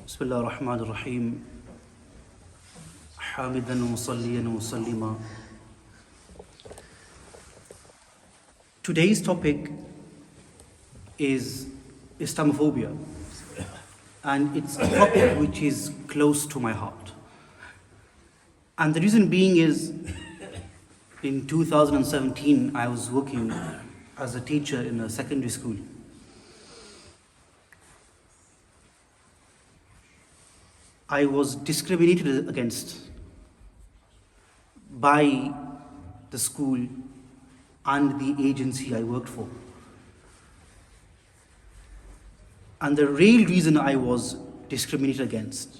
بسم الله الرحمن الرحيم حامدا ومصليا ومسلما. Today's topic is Islamophobia, and it's a topic which is close to my heart. And the reason being is, in 2017 I was working as a teacher in a secondary school. I was discriminated against by the school and the agency I worked for. And the real reason I was discriminated against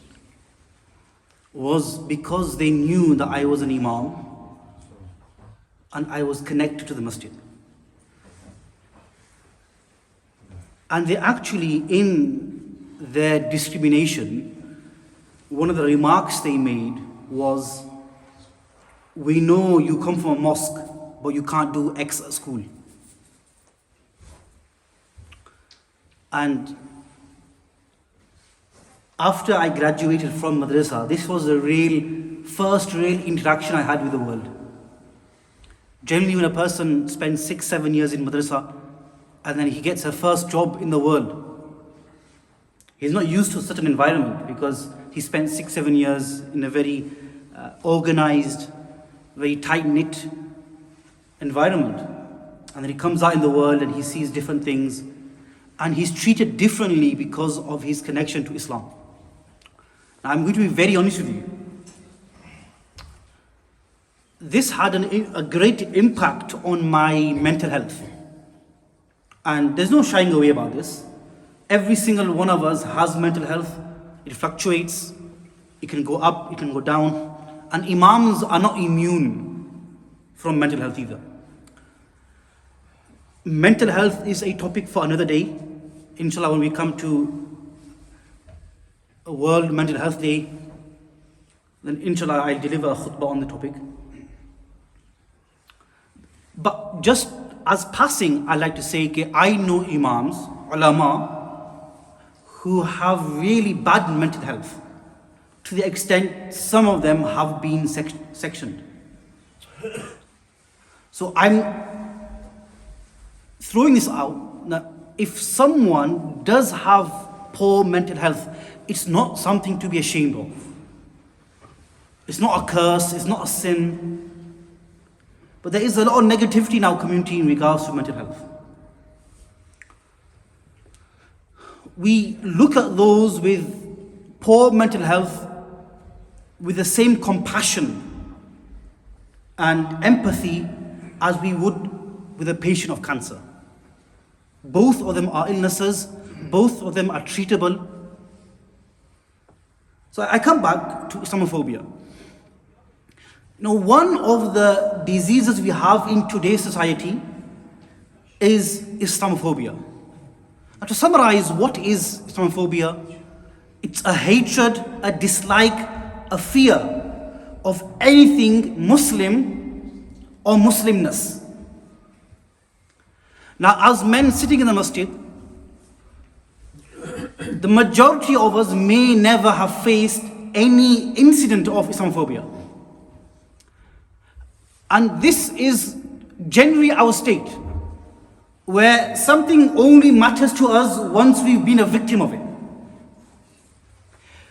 was because they knew that I was an imam and I was connected to the masjid. And they actually, in their discrimination, one of the remarks they made was, "We know you come from a mosque, but you can't do X at school." And after I graduated from madrasa, this was the first real interaction I had with the world. Generally, when a person spends 6-7 years in madrasa and then he gets a first job in the world, he's not used to such an environment because he spent 6-7 years in a very organized, very tight-knit environment. And then he comes out in the world and he sees different things, and he's treated differently because of his connection to Islam. Now, I'm going to be very honest with you. This had a great impact on my mental health. And there's no shying away about this. Every single one of us has mental health. It fluctuates. It can go up, it can go down. And imams are not immune from mental health either. Mental health is a topic for another day. Inshallah, when we come to a World Mental Health Day, then inshallah I'll deliver a khutbah on the topic. But just as passing, I'd like to say that I know imams, ulama, who have really bad mental health, to the extent some of them have been sectioned. So I'm throwing this out. Now, if someone does have poor mental health, it's not something to be ashamed of. It's not a curse, it's not a sin. But there is a lot of negativity in our community in regards to mental health. We look at those with poor mental health with the same compassion and empathy as we would with a patient of cancer. Both of them are illnesses, both of them are treatable. So I come back to Islamophobia. Now, one of the diseases we have in today's society is Islamophobia. Now, to summarize, what is Islamophobia? It's a hatred, a dislike, a fear of anything Muslim or Muslimness. Now, as men sitting in the masjid, the majority of us may never have faced any incident of Islamophobia. And this is generally our state, where something only matters to us once we've been a victim of it.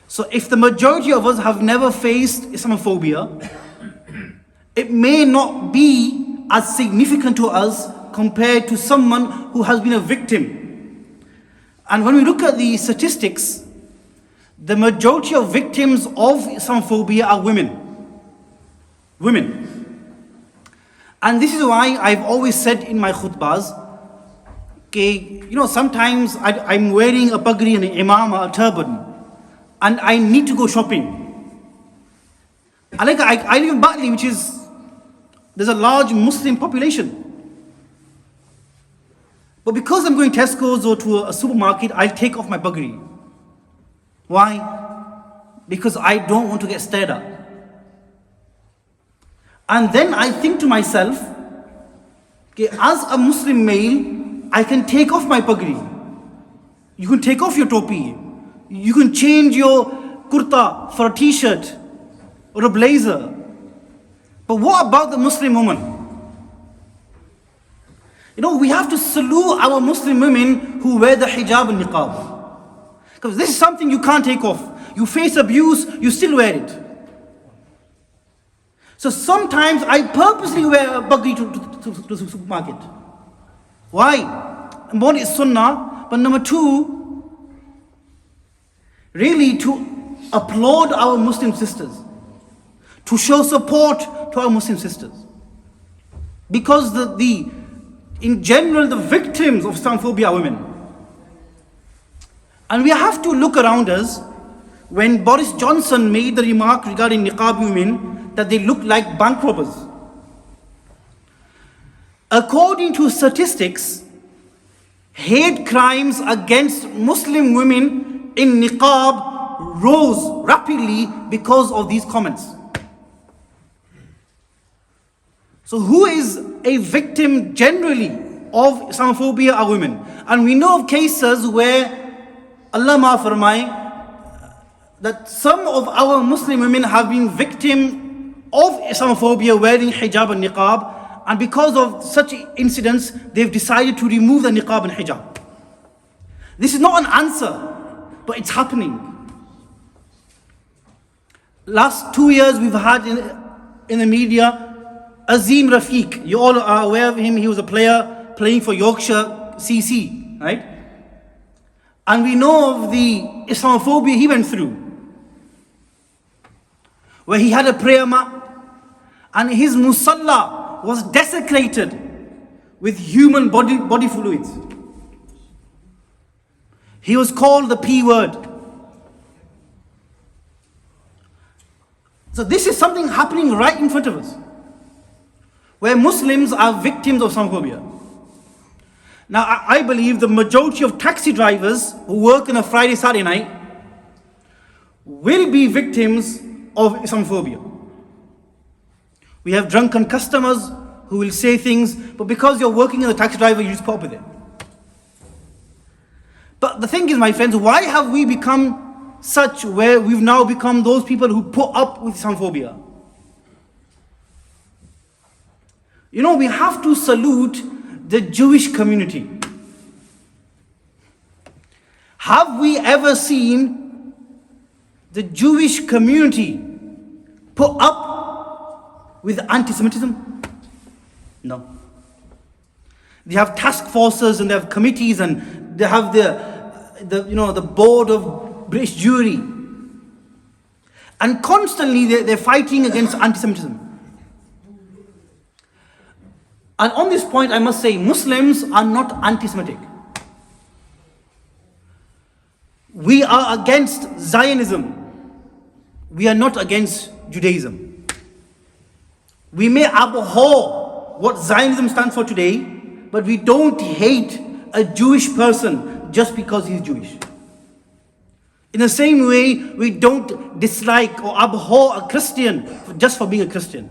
So if the majority of us have never faced Islamophobia, it may not be as significant to us compared to someone who has been a victim. And when we look at the statistics, the majority of victims of Islamophobia are women. Women. And this is why I've always said in my khutbahs, sometimes I'm wearing a pagri and an imama, a turban, and I need to go shopping. I live in Batley, there's a large Muslim population. But because I'm going to Tesco's or to a supermarket, I'll take off my pagri. Why? Because I don't want to get stared at. And then I think to myself, as a Muslim male, I can take off my pagri. You can take off your topi. You can change your kurta for a t-shirt or a blazer. But what about the Muslim woman? We have to salute our Muslim women who wear the hijab and niqab. Because this is something you can't take off. You face abuse, you still wear it. So sometimes I purposely wear a bagri to the supermarket. Why? Number one is sunnah, but number two, really to applaud our Muslim sisters, to show support to our Muslim sisters. Because in general, the victims of Islamophobia are women. And we have to look around us. When Boris Johnson made the remark regarding niqab women, that they look like bank robbers. According to statistics, hate crimes against Muslim women in niqab rose rapidly because of these comments. So who is a victim generally of Islamophobia are women. And we know of cases where Allah ma farmai that some of our Muslim women have been victim of Islamophobia wearing hijab and niqab, and because of such incidents they've decided to remove the niqab and hijab. This is not an answer, but it's happening. Last 2 years we've had in the media Azim Rafiq. You all are aware of him. He was a player playing for Yorkshire CC, right? And we know of the Islamophobia he went through, where he had a prayer mat and his musalla was desecrated with human body fluids. He was called the P word. So this is something happening right in front of us, where Muslims are victims of Islamophobia. Now I believe the majority of taxi drivers who work on a Friday, Saturday night will be victims of Islamophobia. We have drunken customers who will say things, but because you're working as a taxi driver, you just put up with it. But the thing is, my friends, why have we become such where we've now become those people who put up with Islamophobia? We have to salute the Jewish community. Have we ever seen the Jewish community put up with anti-Semitism? No. They have task forces and they have committees and they have the board of British Jewry. And constantly they're fighting against anti-Semitism. And on this point, I must say, Muslims are not anti-Semitic. We are against Zionism. We are not against Judaism. We may abhor what Zionism stands for today, but we don't hate a Jewish person just because he's Jewish. In the same way, we don't dislike or abhor a Christian just for being a Christian.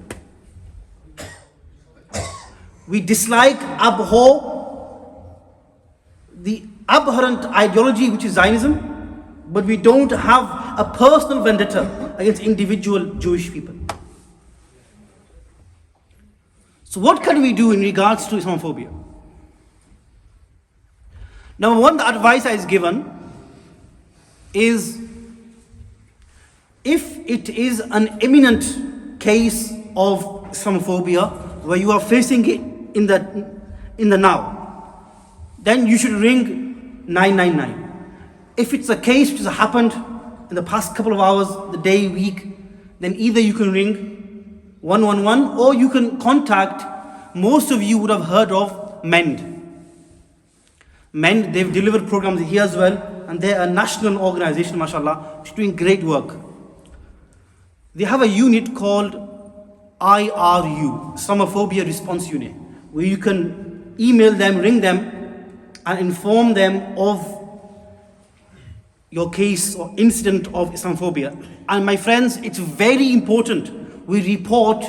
We dislike, abhor the abhorrent ideology which is Zionism, but we don't have a personal vendetta against individual Jewish people. So what can we do in regards to Islamophobia? Number one, the advice I is given is, if it is an imminent case of Islamophobia where you are facing it in the now, then you should ring 999. If it's a case which has happened in the past couple of hours, the day, week, then either you can ring 111 or you can contact, most of you would have heard of MEND. MEND, they've delivered programs here as well, and they're a national organization, mashallah, which is doing great work. They have a unit called IRU, Islamophobia Response Unit, where you can email them, ring them, and inform them of your case or incident of Islamophobia. And my friends, it's very important we report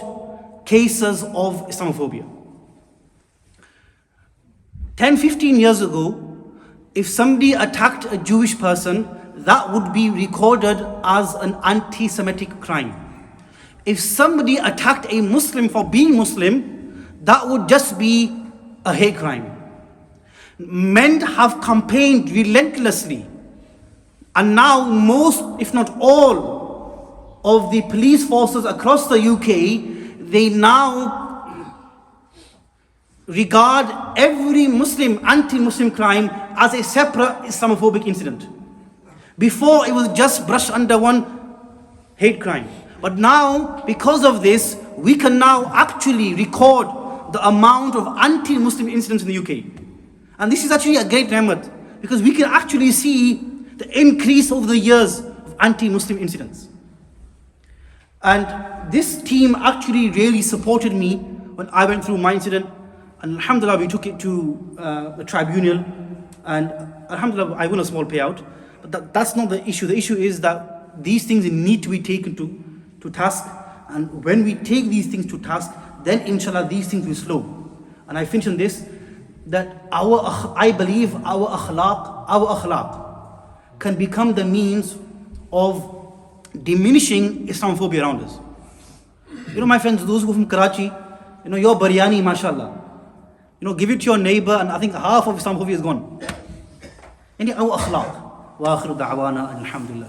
cases of Islamophobia. 10-15 years ago, if somebody attacked a Jewish person, that would be recorded as an anti-Semitic crime. If somebody attacked a Muslim for being Muslim, that would just be a hate crime. Men have campaigned relentlessly, and now most, if not all, of the police forces across the UK, they now regard every Muslim anti-Muslim crime as a separate Islamophobic incident. Before, it was just brushed under one hate crime. But now, because of this, we can now actually record the amount of anti-Muslim incidents in the UK. And this is actually a great ni'mat, because we can actually see the increase over the years of anti-Muslim incidents. And this team actually really supported me when I went through my incident. And alhamdulillah, we took it to the tribunal, and alhamdulillah, I won a small payout. But that's not the issue. The issue is that these things need to be taken to task. And when we take these things to task, then inshallah these things will slow. And I finish on this, that I believe our akhlaq can become the means of diminishing Islamophobia around us. You know, my friends, those who are from Karachi, you know, your biryani, mashallah. You know, give it to your neighbor, and I think half of Islamophobia is gone. And our akhlaq. Wa akhiru da'wana alhamdulillah.